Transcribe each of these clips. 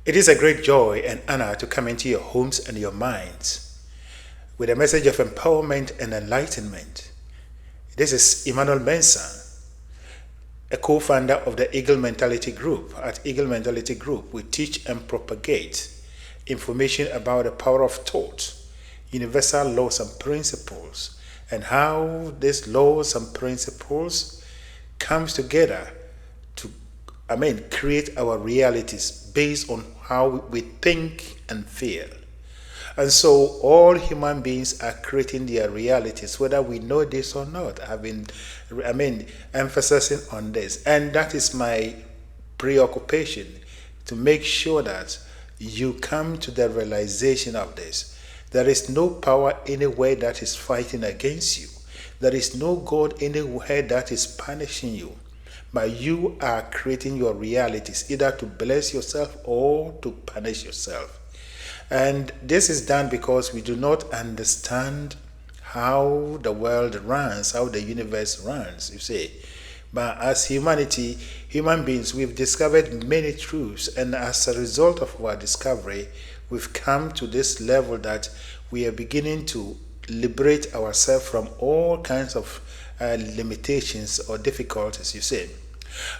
It is a great joy and honor to come into your homes and your minds with a message of empowerment and enlightenment. This is Emmanuel Mensah, a co-founder of the Eagle Mentality Group. At Eagle Mentality Group, we teach and propagate information about the power of thought, universal laws and principles, and how these laws and principles comes together to create our realities based on how we think and feel. And so all human beings are creating their realities, whether we know this or not. I've been emphasizing on this. And that is my preoccupation, to make sure that you come to the realization of this. There is no power anywhere that is fighting against you. There is no God anywhere that is punishing you. But you are creating your realities, either to bless yourself or to punish yourself. And this is done because we do not understand how the world runs, how the universe runs, you see. But as humanity, human beings, we've discovered many truths, and as a result of our discovery, we've come to this level that we are beginning to liberate ourselves from all kinds of limitations or difficulties, you see.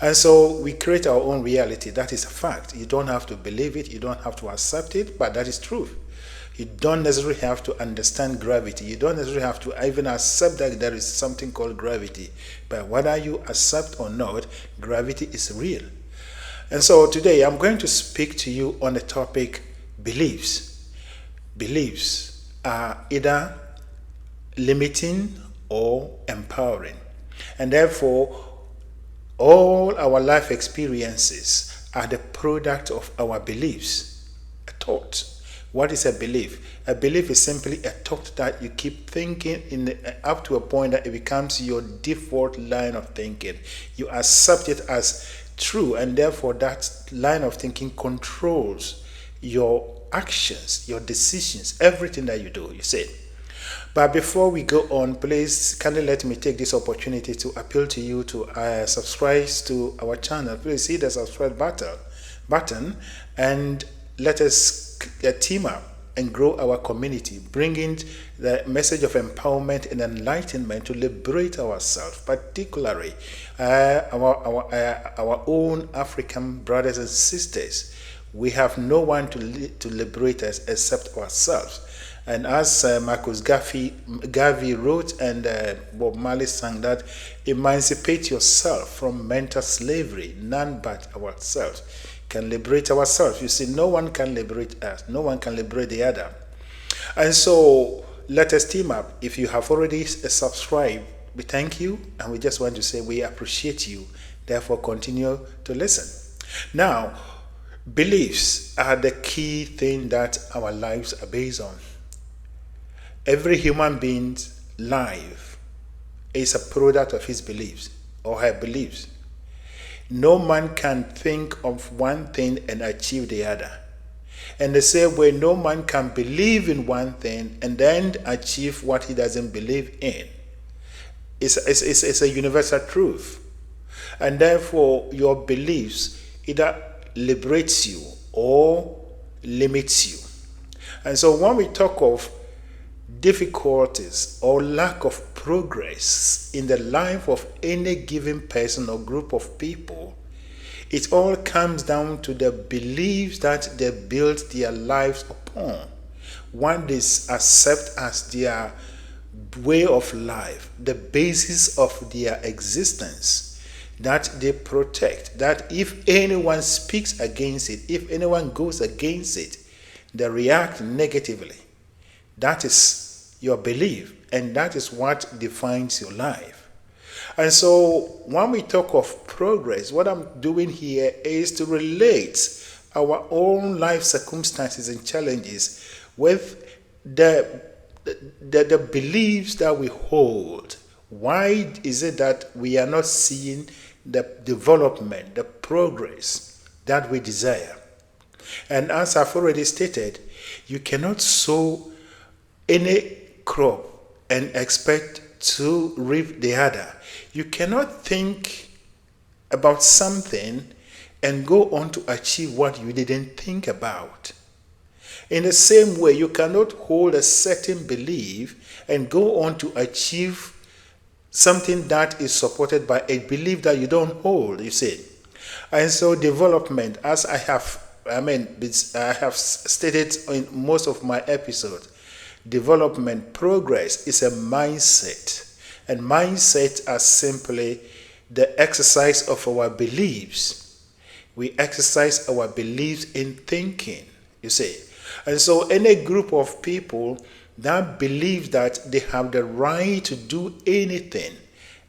And so we create our own reality. That is a fact. You don't have to believe it, you don't have to accept it, but that is truth. You don't necessarily have to understand gravity. You don't necessarily have to even accept that there is something called gravity. But whether you accept or not, gravity is real. And so today I'm going to speak to you on the topic beliefs. Beliefs are either limiting or empowering. And therefore, all our life experiences are the product of our beliefs. A thought. What is a belief? A belief is simply a thought that you keep thinking up to a point that it becomes your default line of thinking. You accept it as true, and therefore that line of thinking controls your actions, your decisions, everything that you do, you see. But before we go on, please kindly let me take this opportunity to appeal to you to subscribe to our channel. Please hit the subscribe button and let us team up and grow our community, bringing the message of empowerment and enlightenment to liberate ourselves, particularly our own African brothers and sisters. We have no one to liberate us except ourselves. And as Marcus Garvey wrote, and Bob Marley sang, that emancipate yourself from mental slavery. None but ourselves can liberate ourselves. You see, no one can liberate us. No one can liberate the other. And so let us team up. If you have already subscribed, we thank you, and we just want to say we appreciate you. Therefore, continue to listen. Now, beliefs are the key thing that our lives are based on. Every human being's life is a product of his beliefs or her beliefs. No man can think of one thing and achieve the other. And the same way, no man can believe in one thing and then achieve what he doesn't believe in. It's a universal truth. And therefore, your beliefs either liberates you or limits you. And so when we talk of difficulties or lack of progress in the life of any given person or group of people, it all comes down to the beliefs that they build their lives upon. What they accept as their way of life, the basis of their existence, that they protect, that if anyone speaks against it, if anyone goes against it, they react negatively. That is your belief, and that is what defines your life. And so when we talk of progress, what I'm doing here is to relate our own life circumstances and challenges with the beliefs that we hold. Why is it that we are not seeing the development, the progress that we desire? And as I've already stated, you cannot sow any crop and expect to reap the other. You cannot think about something and go on to achieve what you didn't think about. In the same way, you cannot hold a certain belief and go on to achieve something that is supported by a belief that you don't hold, you see. And so development, as I have stated in most of my episodes, development, progress is a mindset. And mindset are simply the exercise of our beliefs. We exercise our beliefs in thinking, you see. And so any group of people that believe that they have the right to do anything,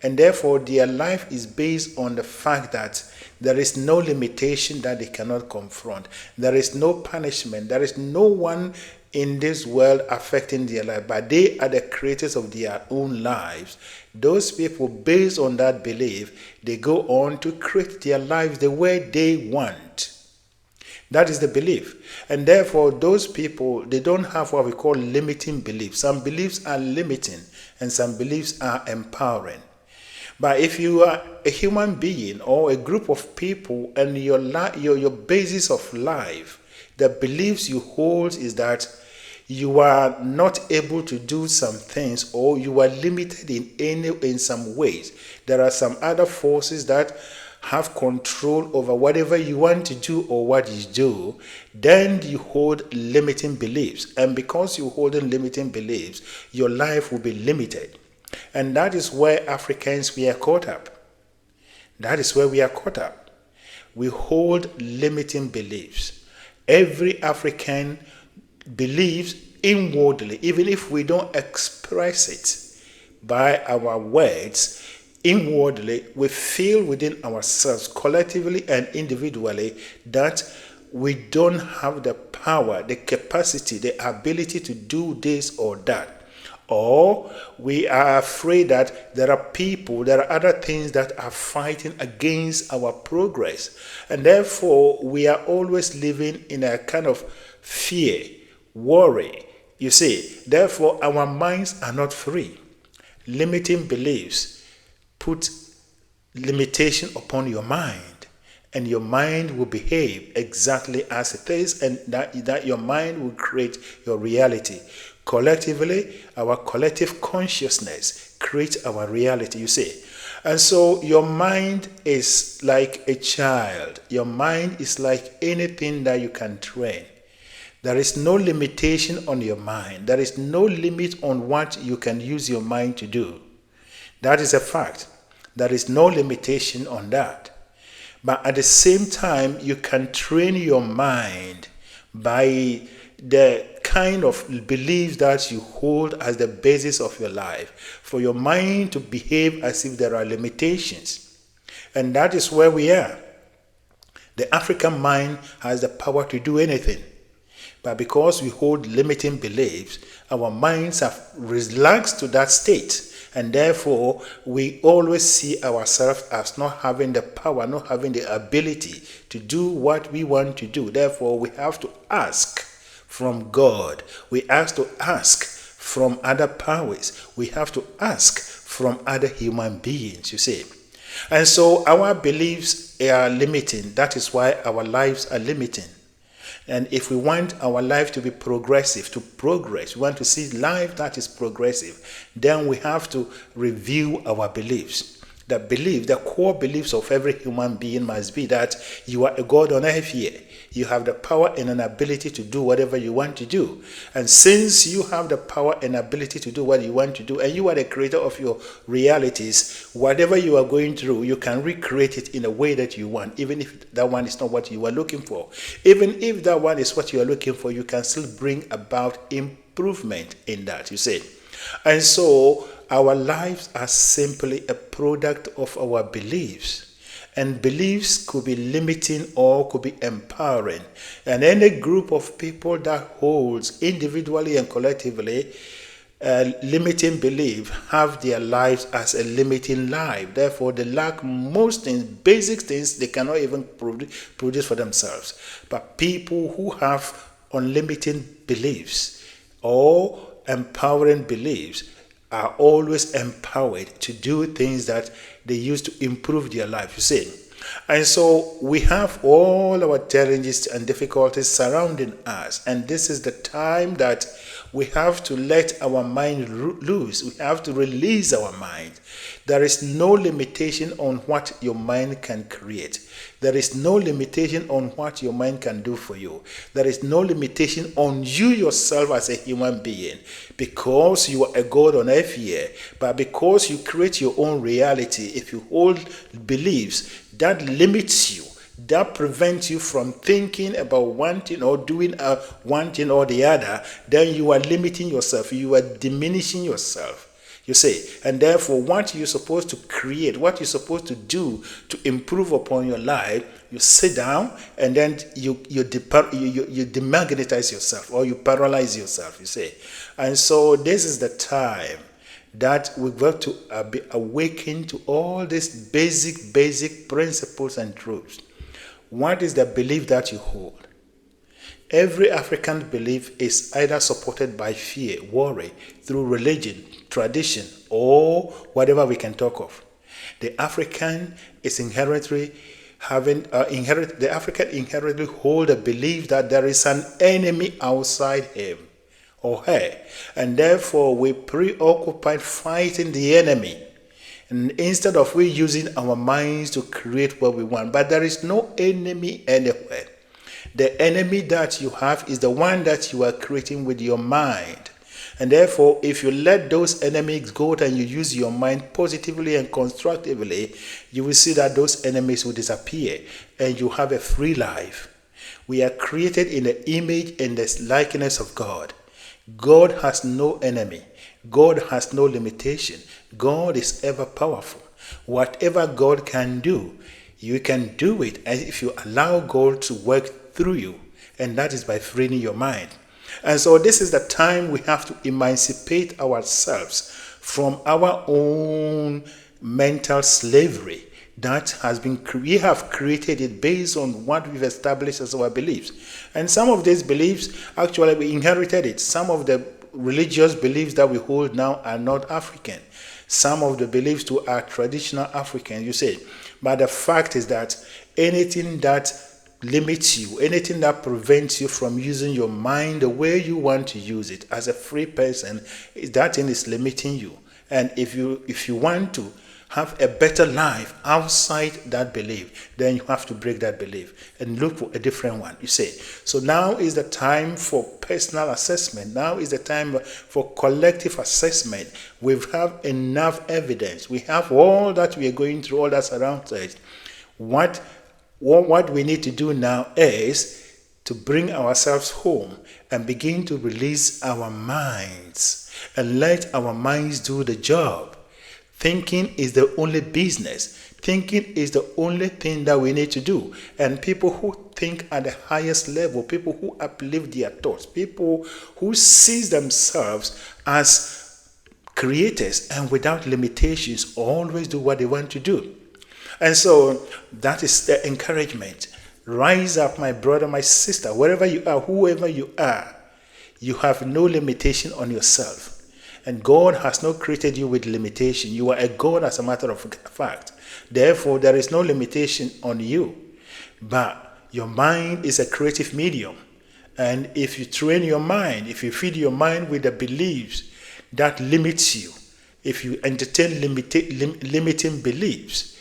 and therefore their life is based on the fact that there is no limitation that they cannot confront. There is no punishment. There is no one in this world affecting their life, but they are the creators of their own lives. Those people, based on that belief, they go on to create their lives the way they want. That is the belief. And therefore, those people, they don't have what we call limiting beliefs. Some beliefs are limiting and some beliefs are empowering. But if you are a human being or a group of people and your basis of life, the beliefs you hold is that you are not able to do some things, or you are limited in some ways. There are some other forces that have control over whatever you want to do or what you do. Then you hold limiting beliefs. And because you hold limiting beliefs, your life will be limited. And that is where Africans, we are caught up. That is where we are caught up. We hold limiting beliefs. Every African believes inwardly, even if we don't express it by our words, inwardly we feel within ourselves, collectively and individually, that we don't have the power, the capacity, the ability to do this or that. Or we are afraid that there are other things that are fighting against our progress. And therefore, we are always living in a kind of fear, worry. You see, therefore, our minds are not free. Limiting beliefs put limitation upon your mind, and your mind will behave exactly as it is, and that your mind will create your reality. Collectively, our collective consciousness creates our reality, you see. And so your mind is like a child. Your mind is like anything that you can train. There is no limitation on your mind. There is no limit on what you can use your mind to do. That is a fact. There is no limitation on that. But at the same time, you can train your mind by the kind of beliefs that you hold as the basis of your life, for your mind to behave as if there are limitations. And that is where we are. The African mind has the power to do anything. But because we hold limiting beliefs, our minds have relaxed to that state. And therefore, we always see ourselves as not having the power, not having the ability to do what we want to do. Therefore, we have to ask from God. We have to ask from other powers. We have to ask from other human beings, you see. And so our beliefs are limiting. That is why our lives are limiting. And if we want our life to be progressive, to progress, we want to see life that is progressive, then we have to review our beliefs. The core beliefs of every human being must be that you are a God on earth here. You have the power and an ability to do whatever you want to do. And since you have the power and ability to do what you want to do, and you are the creator of your realities, whatever you are going through, you can recreate it in a way that you want, even if that one is not what you are looking for. Even if that one is what you are looking for, you can still bring about improvement in that, you see. And so our lives are simply a product of our beliefs. And beliefs could be limiting or could be empowering. And any group of people that holds individually and collectively limiting belief have their lives as a limiting life. Therefore, they lack most things, basic things they cannot even produce for themselves. But people who have unlimited beliefs or empowering beliefs are always empowered to do things that they use to improve their life. You see, And so we have all our challenges and difficulties surrounding us. And this is the time that we have to let our mind loose. We have to release our mind. There is no limitation on what your mind can create. There is no limitation on what your mind can do for you. There is no limitation on you yourself as a human being, because you are a God on earth here. But because you create your own reality, if you hold beliefs that limits you, that prevents you from thinking about one thing or doing one thing or the other, then you are limiting yourself. You are diminishing yourself. You see, and therefore what you're supposed to create, what you're supposed to do to improve upon your life, you sit down and then you demagnetize yourself, or you paralyze yourself, you see. And so this is the time that we've got to be awakened to all these basic principles and truths. What is the belief that you hold? Every African belief is either supported by fear, worry, through religion, tradition, or whatever we can talk of. The African is inherently inherently hold a belief that there is an enemy outside him or her, and therefore we preoccupied fighting the enemy, and instead of we using our minds to create what we want. But there is no enemy anywhere. The enemy that you have is the one that you are creating with your mind. And therefore, if you let those enemies go and you use your mind positively and constructively, you will see that those enemies will disappear and you have a free life. We are created in the image and the likeness of God. God has no enemy. God has no limitation. God is ever powerful. Whatever God can do, you can do it, and if you allow God to work through you, and that is by freeing your mind. And so this is the time we have to emancipate ourselves from our own mental slavery that has been, we have created it based on what we've established as our beliefs. And some of these beliefs, actually we inherited it. Some of the religious beliefs that we hold now are not African. Some of the beliefs too are traditional African, you say. But the fact is that anything that limits you, anything that prevents you from using your mind the way you want to use it as a free person, that thing is limiting you. And if you want to have a better life outside that belief, then you have to break that belief and look for a different one, you say. So now is the time for personal assessment. Now is the time for collective assessment. We have enough evidence. We have all that we are going through, all that surrounds us. What we need to do now is to bring ourselves home and begin to release our minds and let our minds do the job. Thinking is the only business. Thinking is the only thing that we need to do. And people who think at the highest level, people who uplift their thoughts, people who see themselves as creators and without limitations, always do what they want to do. And so that is the encouragement. Rise up, my brother, my sister, wherever you are, whoever you are. You have no limitation on yourself. And God has not created you with limitation. You are a God as a matter of fact. Therefore, there is no limitation on you. But your mind is a creative medium. And if you train your mind, if you feed your mind with the beliefs that limits you, if you entertain limiting beliefs,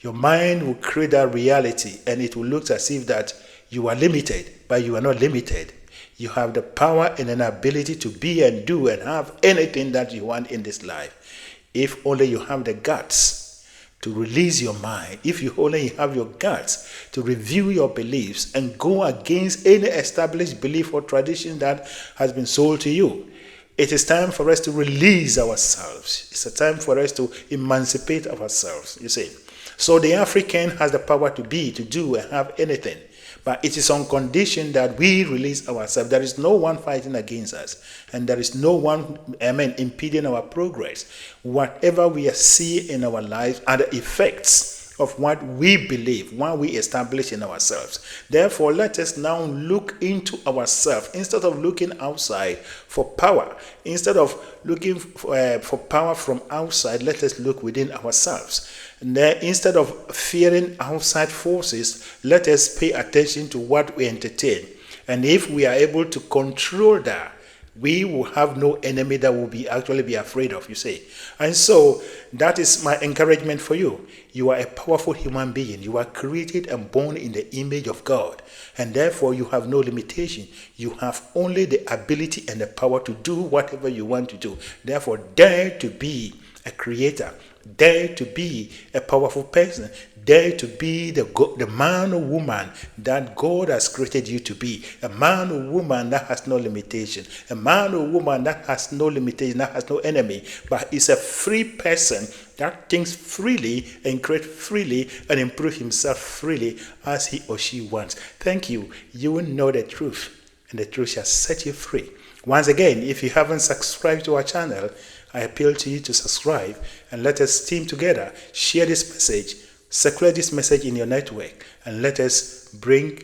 your mind will create that reality, and it will look as if that you are limited, but you are not limited. You have the power and an ability to be and do and have anything that you want in this life. If only you have the guts to release your mind, if you only have your guts to review your beliefs and go against any established belief or tradition that has been sold to you. It is time for us to release ourselves. It's a time for us to emancipate ourselves, you see. So the African has the power to be, to do, and have anything. But it is on condition that we release ourselves. There is no one fighting against us. And there is no one, impeding our progress. Whatever we see in our lives are the effects of what we believe, what we establish in ourselves. Therefore, let us now look into ourselves instead of looking outside for power. Instead of looking for power from outside, let us look within ourselves. And then, instead of fearing outside forces, let us pay attention to what we entertain. And if we are able to control that, we will have no enemy that will actually be afraid of, you say. And so that is my encouragement for you. You are a powerful human being. You are created and born in the image of God. And therefore you have no limitation. You have only the ability and the power to do whatever you want to do. Therefore, dare to be a creator. Dare to be a powerful person. Dare to be the man or woman that God has created you to be. A man or woman that has no limitation. A man or woman that has no limitation, that has no enemy, but is a free person that thinks freely and creates freely and improves himself freely as he or she wants. Thank you. You will know the truth, and the truth shall set you free. Once again, if you haven't subscribed to our channel, I appeal to you to subscribe and let us team together, share this message, circulate this message in your network, and let us bring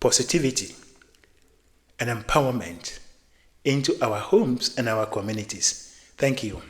positivity and empowerment into our homes and our communities. Thank you.